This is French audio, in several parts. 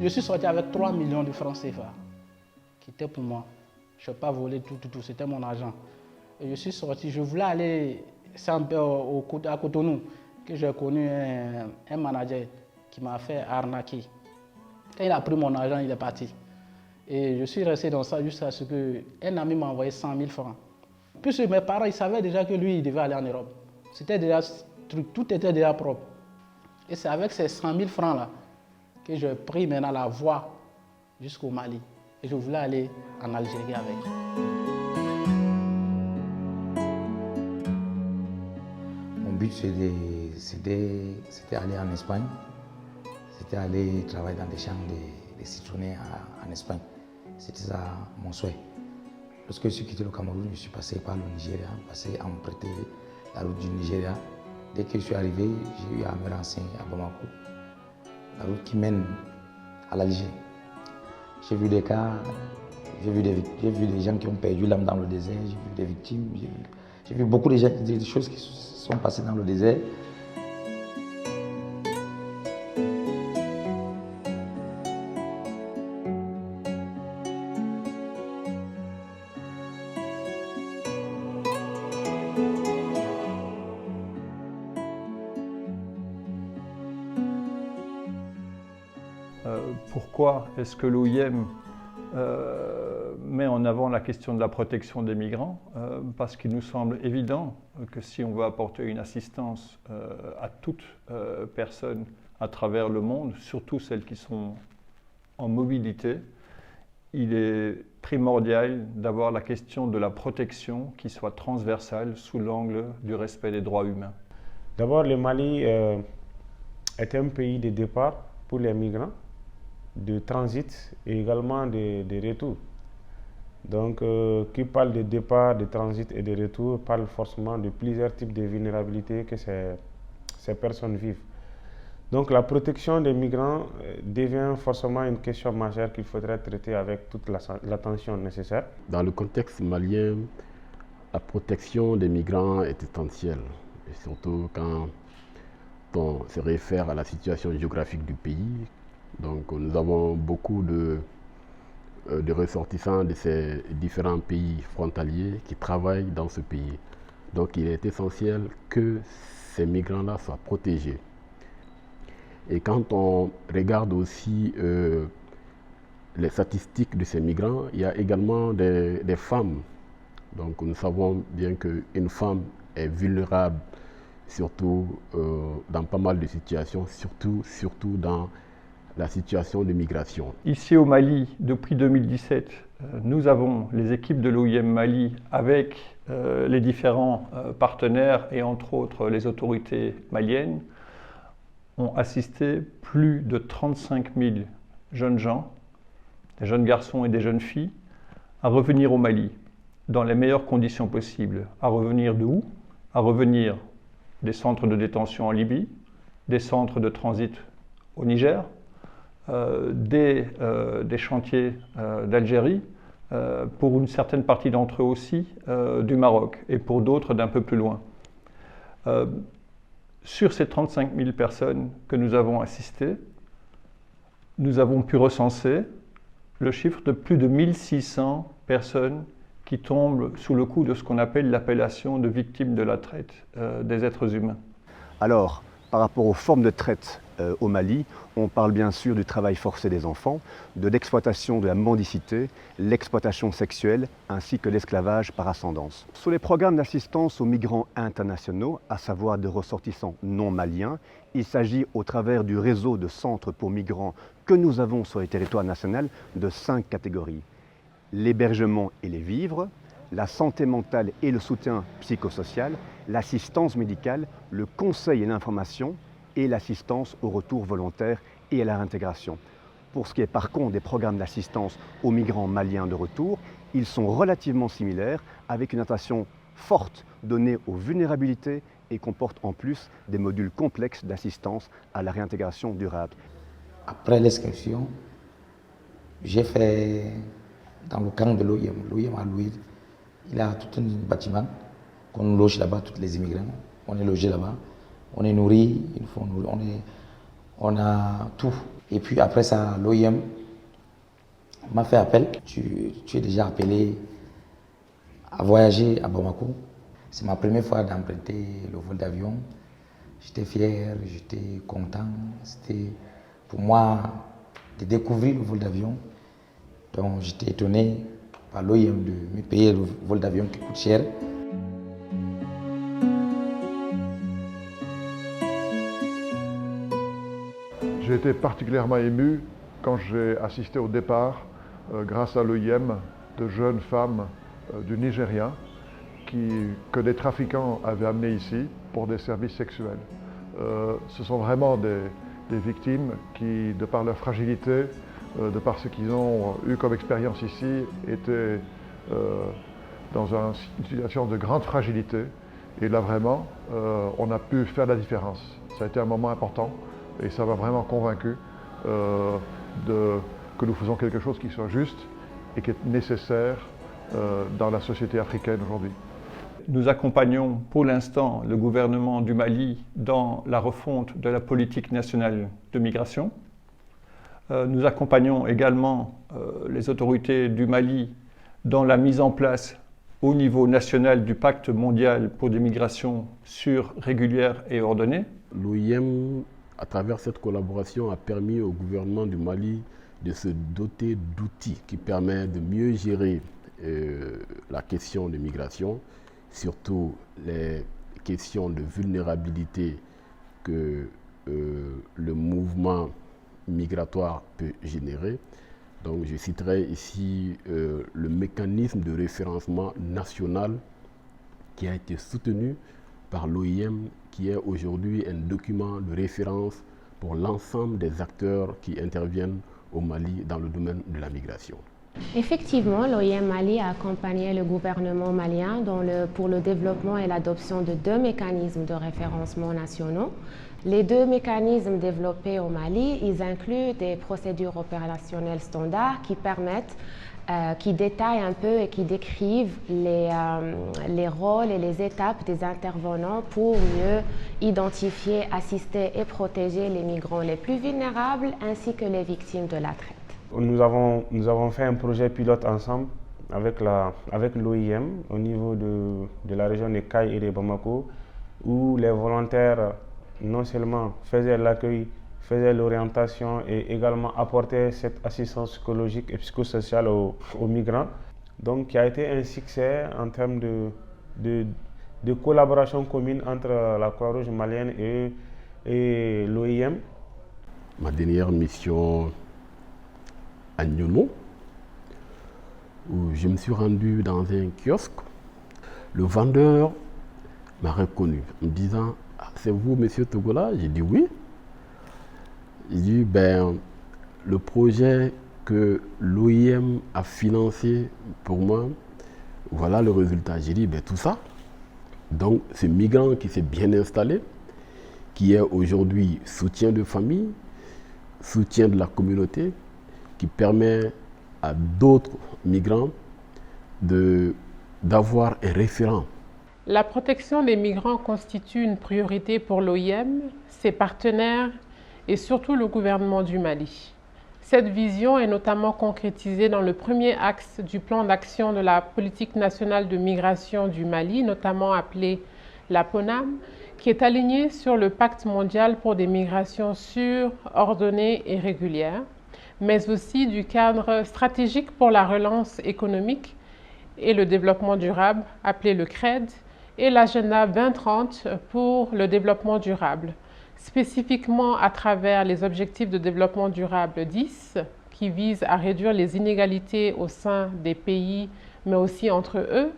Je suis sorti avec 3 millions de francs CFA, qui étaient pour moi. Je n'ai pas volé tout, c'était mon argent. Et je suis sorti, je voulais aller à Cotonou, que j'ai connu un manager qui m'a fait arnaquer. Quand il a pris mon argent, il est parti. Et je suis resté dans ça jusqu'à ce qu'un ami m'a envoyé 100 000 francs. Puisque mes parents, ils savaient déjà que lui, il devait aller en Europe. C'était déjà, tout était déjà propre. Et c'est avec ces 100 000 francs-là que j'ai pris maintenant la voie jusqu'au Mali. Et je voulais aller en Algérie avec. Mon but, c'était aller en Espagne. C'était aller travailler dans des champs de citronniers en Espagne. C'était ça mon souhait. Lorsque je suis quitté le Cameroun, je suis passé par le Nigeria, passé à emprunter la route du Nigeria. Dès que je suis arrivé, j'ai eu à me renseigner à Bamako, la route qui mène à l'Alger. J'ai vu des cas, j'ai vu des gens qui ont perdu l'âme dans le désert, j'ai vu des victimes, j'ai vu beaucoup de choses qui sont passées dans le désert. Pourquoi est-ce que l'OIM met en avant la question de la protection des migrants? Parce qu'il nous semble évident que si on veut apporter une assistance à toute personne à travers le monde, surtout celles qui sont en mobilité, il est primordial d'avoir la question de la protection qui soit transversale sous l'angle du respect des droits humains. D'abord, le Mali est un pays de départ pour les migrants, de transit et également de retour. Donc, qui parle de départ, de transit et de retour parle forcément de plusieurs types de vulnérabilités que ces personnes vivent. Donc, la protection des migrants devient forcément une question majeure qu'il faudrait traiter avec toute l'attention nécessaire. Dans le contexte malien, la protection des migrants est essentielle, et surtout quand on se réfère à la situation géographique du pays. Donc nous avons beaucoup de ressortissants de ces différents pays frontaliers qui travaillent dans ce pays. Donc il est essentiel que ces migrants-là soient protégés. Et quand on regarde aussi les statistiques de ces migrants, il y a également des femmes. Donc nous savons bien qu'une femme est vulnérable, surtout dans pas mal de situations, surtout dans la situation de migration. Ici au Mali, depuis 2017, nous avons les équipes de l'OIM Mali avec les différents partenaires et entre autres les autorités maliennes ont assisté plus de 35 000 jeunes gens, des jeunes garçons et des jeunes filles, à revenir au Mali dans les meilleures conditions possibles. À revenir de où? À revenir des centres de détention en Libye, des centres de transit au Niger, des chantiers d'Algérie, pour une certaine partie d'entre eux aussi du Maroc et pour d'autres d'un peu plus loin. Sur ces 35 000 personnes que nous avons assistées, nous avons pu recenser le chiffre de plus de 1600 personnes qui tombent sous le coup de ce qu'on appelle l'appellation de victimes de la traite des êtres humains. Alors, par rapport aux formes de traite au Mali, on parle bien sûr du travail forcé des enfants, de l'exploitation de la mendicité, l'exploitation sexuelle ainsi que l'esclavage par ascendance. Sur les programmes d'assistance aux migrants internationaux, à savoir des ressortissants non maliens, il s'agit au travers du réseau de centres pour migrants que nous avons sur les territoires nationaux de 5 catégories. L'hébergement et les vivres, la santé mentale et le soutien psychosocial, l'assistance médicale, le conseil et l'information et l'assistance au retour volontaire et à la réintégration. Pour ce qui est par contre des programmes d'assistance aux migrants maliens de retour, ils sont relativement similaires avec une attention forte donnée aux vulnérabilités et comportent en plus des modules complexes d'assistance à la réintégration durable. Après l'inscription, j'ai fait dans le camp de l'OIM. L'OIM a loué, il a tout un bâtiment qu'on loge là-bas, tous les immigrants. On est logé là-bas, on est nourri, on a tout. Et puis après ça, l'OIM m'a fait appel. Tu es déjà appelé à voyager à Bamako. C'est ma première fois d'emprunter le vol d'avion. J'étais fier, j'étais content. C'était pour moi de découvrir le vol d'avion. Donc j'étais étonné par l'OIM de me payer le vol d'avion qui coûte cher. J'ai été particulièrement ému quand j'ai assisté au départ, grâce à l'OIM, de jeunes femmes du Nigeria que des trafiquants avaient amenées ici pour des services sexuels. Ce sont vraiment des victimes qui, de par leur fragilité, de par ce qu'ils ont eu comme expérience ici, étaient dans une situation de grande fragilité. Et là vraiment, on a pu faire la différence. Ça a été un moment important et ça m'a vraiment convaincu que nous faisons quelque chose qui soit juste et qui est nécessaire dans la société africaine aujourd'hui. Nous accompagnons pour l'instant le gouvernement du Mali dans la refonte de la politique nationale de migration. Nous accompagnons également les autorités du Mali dans la mise en place au niveau national du pacte mondial pour des migrations sûres, régulières et ordonnées. L'OIM, à travers cette collaboration, a permis au gouvernement du Mali de se doter d'outils qui permettent de mieux gérer la question de migration, surtout les questions de vulnérabilité que le mouvement migratoire peut générer. Donc je citerai ici le mécanisme de référencement national qui a été soutenu par l'OIM, qui est aujourd'hui un document de référence pour l'ensemble des acteurs qui interviennent au Mali dans le domaine de la migration. Effectivement, l'OIM Mali a accompagné le gouvernement malien pour le développement et l'adoption de 2 mécanismes de référencement nationaux. Les 2 mécanismes développés au Mali, ils incluent des procédures opérationnelles standards qui permettent, qui détaillent un peu et qui décrivent les rôles et les étapes des intervenants pour mieux identifier, assister et protéger les migrants les plus vulnérables ainsi que les victimes de la traite. Nous avons fait un projet pilote ensemble avec l'OIM au niveau de la région de Caille et de Bamako, où les volontaires non seulement faisaient l'accueil, faisaient l'orientation et également apportaient cette assistance psychologique et psychosociale aux migrants. Donc, qui a été un succès en termes de collaboration commune entre la Croix-Rouge malienne et l'OIM. Ma dernière mission à Nyono, où je me suis rendu dans un kiosque. Le vendeur m'a reconnu en me disant « C'est vous, monsieur Togola ?» J'ai dit « Oui ». Il dit « Le projet que l'OIM a financé pour moi, voilà le résultat. » J'ai dit « Tout ça ». Donc, ce migrant qui s'est bien installé, qui est aujourd'hui soutien de famille, soutien de la communauté, qui permet à d'autres migrants d'avoir un référent. La protection des migrants constitue une priorité pour l'OIM, ses partenaires et surtout le gouvernement du Mali. Cette vision est notamment concrétisée dans le premier axe du plan d'action de la politique nationale de migration du Mali, notamment appelé la PONAM, qui est aligné sur le pacte mondial pour des migrations sûres, ordonnées et régulières, mais aussi du cadre stratégique pour la relance économique et le développement durable, appelé le CRED, et l'agenda 2030 pour le développement durable, spécifiquement à travers les objectifs de développement durable 10, qui visent à réduire les inégalités au sein des pays, mais aussi entre eux,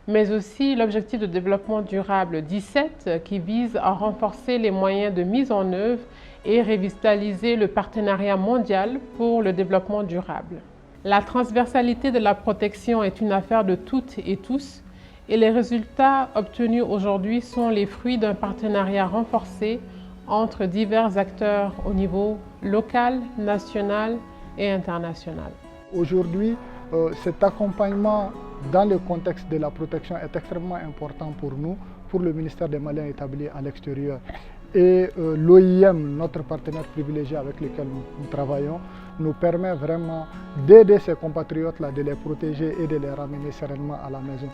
mais aussi l'objectif de développement durable 17, qui vise à renforcer les moyens de mise en œuvre et revitaliser le partenariat mondial pour le développement durable. La transversalité de la protection est une affaire de toutes et tous, et les résultats obtenus aujourd'hui sont les fruits d'un partenariat renforcé entre divers acteurs au niveau local, national et international. Aujourd'hui, cet accompagnement dans le contexte de la protection est extrêmement important pour nous, pour le ministère des Maliens établis à l'extérieur. et l'OIM, notre partenaire privilégié avec lequel nous travaillons, nous permet vraiment d'aider ces compatriotes-là, de les protéger et de les ramener sereinement à la maison.